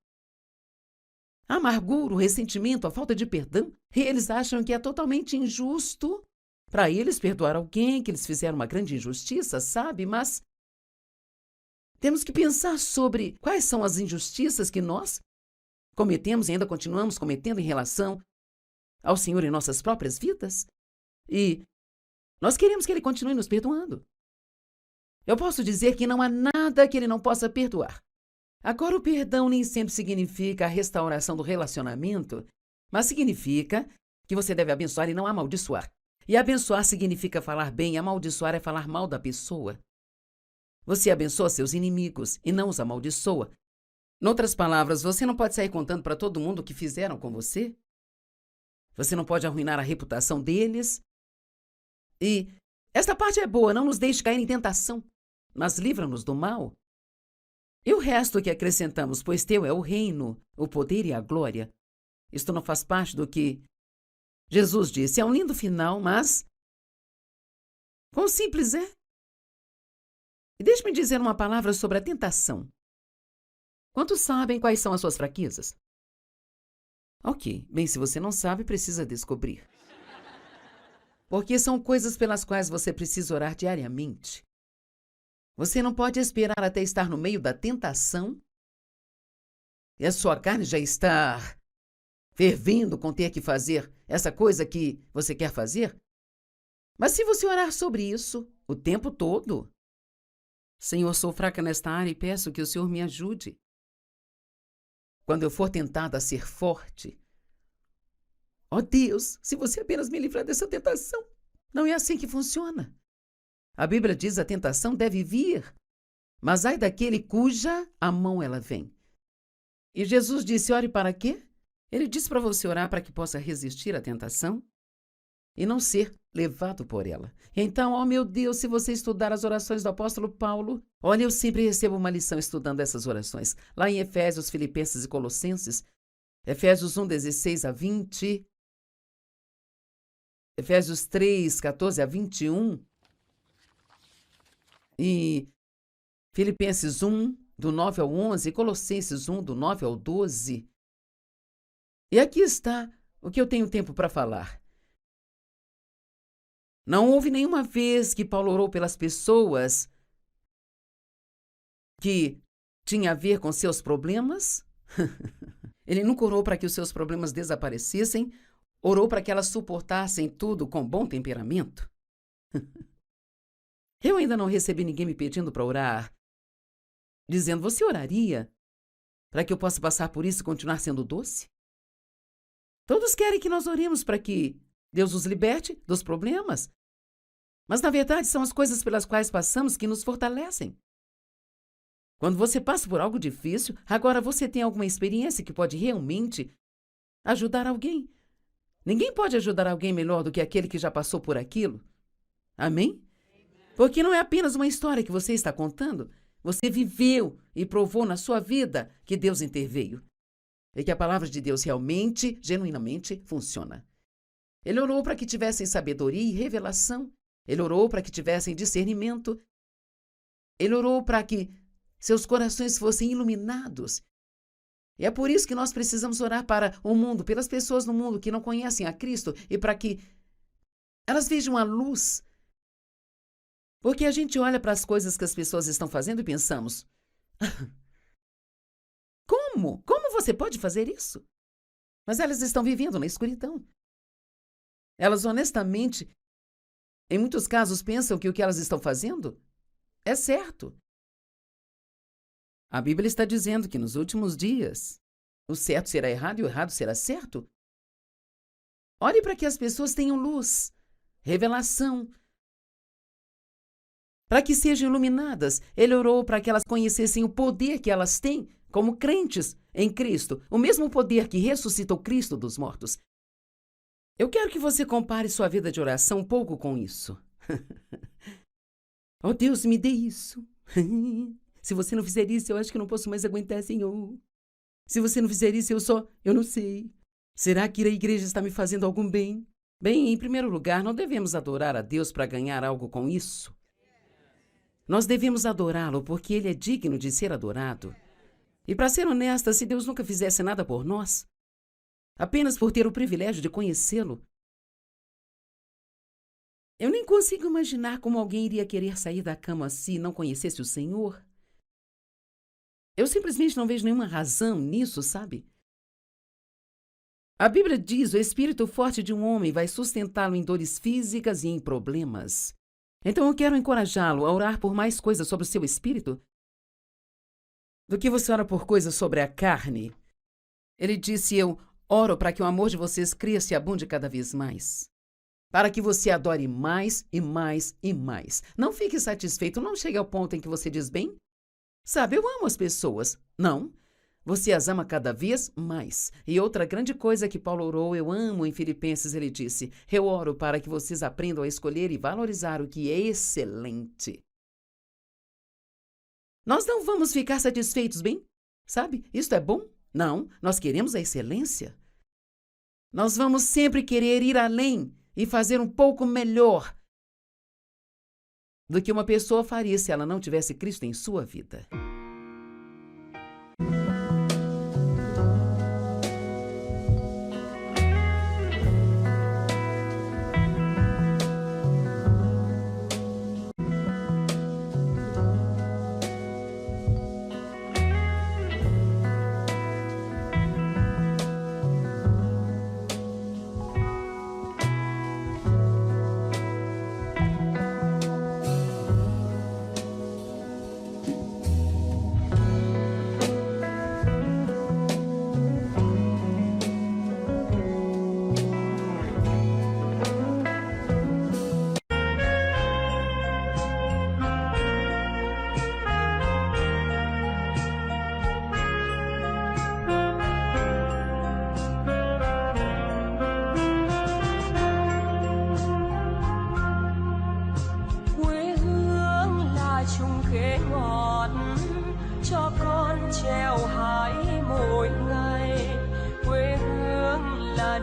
A amargura, o ressentimento, a falta de perdão, eles acham que é totalmente injusto para eles perdoar alguém, que eles fizeram uma grande injustiça, sabe? Mas temos que pensar sobre quais são as injustiças que nós cometemos e ainda continuamos cometendo em relação ao Senhor em nossas próprias vidas. E nós queremos que Ele continue nos perdoando. Eu posso dizer que não há nada que Ele não possa perdoar. Agora, o perdão nem sempre significa a restauração do relacionamento, mas significa que você deve abençoar e não amaldiçoar. E abençoar significa falar bem, amaldiçoar é falar mal da pessoa. Você abençoa seus inimigos e não os amaldiçoa. Em outras palavras, você não pode sair contando para todo mundo o que fizeram com você. Você não pode arruinar a reputação deles. E esta parte é boa, não nos deixe cair em tentação, mas livra-nos do mal. E o resto que acrescentamos, pois teu é o reino, o poder e a glória. Isto não faz parte do que Jesus disse. É um lindo final, mas quão simples é. E deixe-me dizer uma palavra sobre a tentação. Quantos sabem quais são as suas fraquezas? Ok, bem, se você não sabe, precisa descobrir. Porque são coisas pelas quais você precisa orar diariamente. Você não pode esperar até estar no meio da tentação e a sua carne já está fervendo com ter que fazer essa coisa que você quer fazer. Mas se você orar sobre isso o tempo todo, Senhor, sou fraca nesta área e peço que o Senhor me ajude. Quando eu for tentada a ser forte, ó Deus, se você apenas me livrar dessa tentação. Não é assim que funciona. A Bíblia diz que a tentação deve vir, mas ai daquele cuja a mão ela vem. E Jesus disse, ore para quê? Ele disse para você orar para que possa resistir à tentação e não ser levado por ela. Então, ó meu Deus, se você estudar as orações do apóstolo Paulo, olha, eu sempre recebo uma lição estudando essas orações. Lá em Efésios, Filipenses e Colossenses, Efésios 1, 16 a 20, Efésios 3, 14 a 21, e Filipenses 1, do 9 ao 11, Colossenses 1, do 9 ao 12. E aqui está o que eu tenho tempo para falar. Não houve nenhuma vez que Paulo orou pelas pessoas que tinha a ver com seus problemas. Ele nunca orou para que os seus problemas desaparecessem, orou para que elas suportassem tudo com bom temperamento. Eu ainda não recebi ninguém me pedindo para orar, dizendo, você oraria para que eu possa passar por isso e continuar sendo doce? Todos querem que nós oremos para que Deus os liberte dos problemas. Mas, na verdade, são as coisas pelas quais passamos que nos fortalecem. Quando você passa por algo difícil, agora você tem alguma experiência que pode realmente ajudar alguém. Ninguém pode ajudar alguém melhor do que aquele que já passou por aquilo. Amém? Porque não é apenas uma história que você está contando. Você viveu e provou na sua vida que Deus interveio. E que a palavra de Deus realmente, genuinamente, funciona. Ele orou para que tivessem sabedoria e revelação. Ele orou para que tivessem discernimento. Ele orou para que seus corações fossem iluminados. E é por isso que nós precisamos orar para o mundo, pelas pessoas no mundo que não conhecem a Cristo e para que elas vejam a luz. Porque a gente olha para as coisas que as pessoas estão fazendo e pensamos, como? Como você pode fazer isso? Mas elas estão vivendo na escuridão. Elas honestamente, em muitos casos, pensam que o que elas estão fazendo é certo. A Bíblia está dizendo que nos últimos dias o certo será errado e o errado será certo. Ore para que as pessoas tenham luz, revelação, para que sejam iluminadas. Ele orou para que elas conhecessem o poder que elas têm como crentes em Cristo, o mesmo poder que ressuscitou Cristo dos mortos. Eu quero que você compare sua vida de oração um pouco com isso. Oh, Deus, me dê isso. Se você não fizer isso, eu acho que eu não posso mais aguentar, Senhor. Se você não fizer isso, eu não sei. Será que ir à igreja está me fazendo algum bem? Bem, em primeiro lugar, não devemos adorar a Deus para ganhar algo com isso. Nós devemos adorá-lo porque Ele é digno de ser adorado. E para ser honesta, se Deus nunca fizesse nada por nós, apenas por ter o privilégio de conhecê-lo, eu nem consigo imaginar como alguém iria querer sair da cama se não conhecesse o Senhor. Eu simplesmente não vejo nenhuma razão nisso, sabe? A Bíblia diz: o espírito forte de um homem vai sustentá-lo em dores físicas e em problemas. Então eu quero encorajá-lo a orar por mais coisas sobre o seu espírito do que você ora por coisas sobre a carne. Ele disse: eu oro para que o amor de vocês cresça e abunde cada vez mais. Para que você adore mais e mais e mais. Não fique satisfeito, não chegue ao ponto em que você diz: bem, sabe, eu amo as pessoas. Não, você as ama cada vez mais. E outra grande coisa que Paulo orou, eu amo, em Filipenses, ele disse: eu oro para que vocês aprendam a escolher e valorizar o que é excelente. Nós não vamos ficar satisfeitos, bem? Sabe, isto é bom? Não, nós queremos a excelência. Nós vamos sempre querer ir além e fazer um pouco melhor do que uma pessoa faria se ela não tivesse Cristo em sua vida.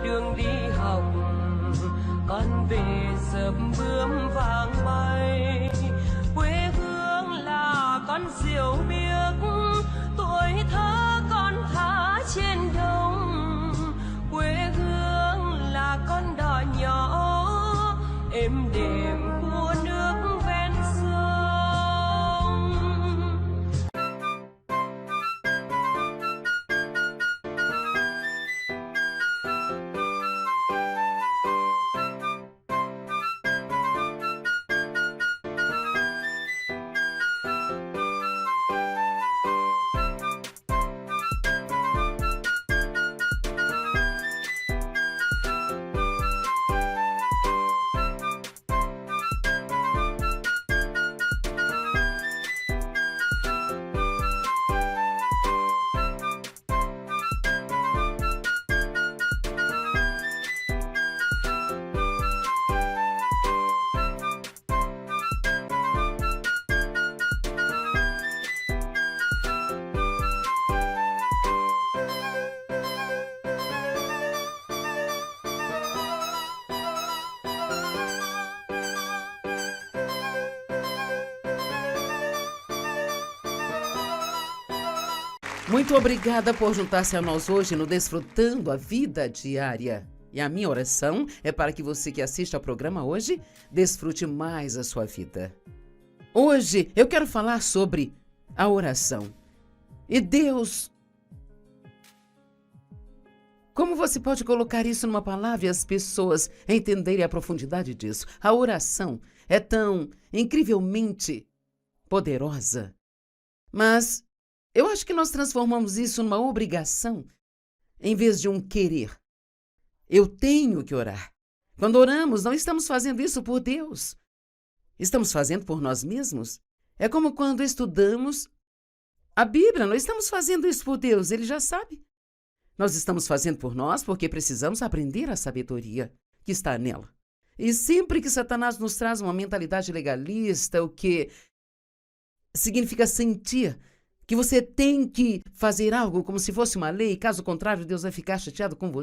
Đường đi học con về sớm bướm vàng bay, quê hương là con diều biếc, tuổi thơ con thả trên đồng, quê hương là con đò nhỏ êm đềm của nước ven sông. Muito obrigada por juntar-se a nós hoje no Desfrutando a Vida Diária. E a minha oração é para que você que assiste ao programa hoje desfrute mais a sua vida. Hoje eu quero falar sobre a oração. E Deus Como você pode colocar isso numa palavra e as pessoas entenderem a profundidade disso? A oração é tão incrivelmente poderosa. Mas eu acho que nós transformamos isso numa obrigação em vez de um querer. Eu tenho que orar. Quando oramos, não estamos fazendo isso por Deus. Estamos fazendo por nós mesmos. É como quando estudamos a Bíblia. Não estamos fazendo isso por Deus, Ele já sabe. Nós estamos fazendo por nós porque precisamos aprender a sabedoria que está nela. E sempre que Satanás nos traz uma mentalidade legalista, o que significa sentir que você tem que fazer algo como se fosse uma lei, caso contrário, Deus vai ficar chateado com você.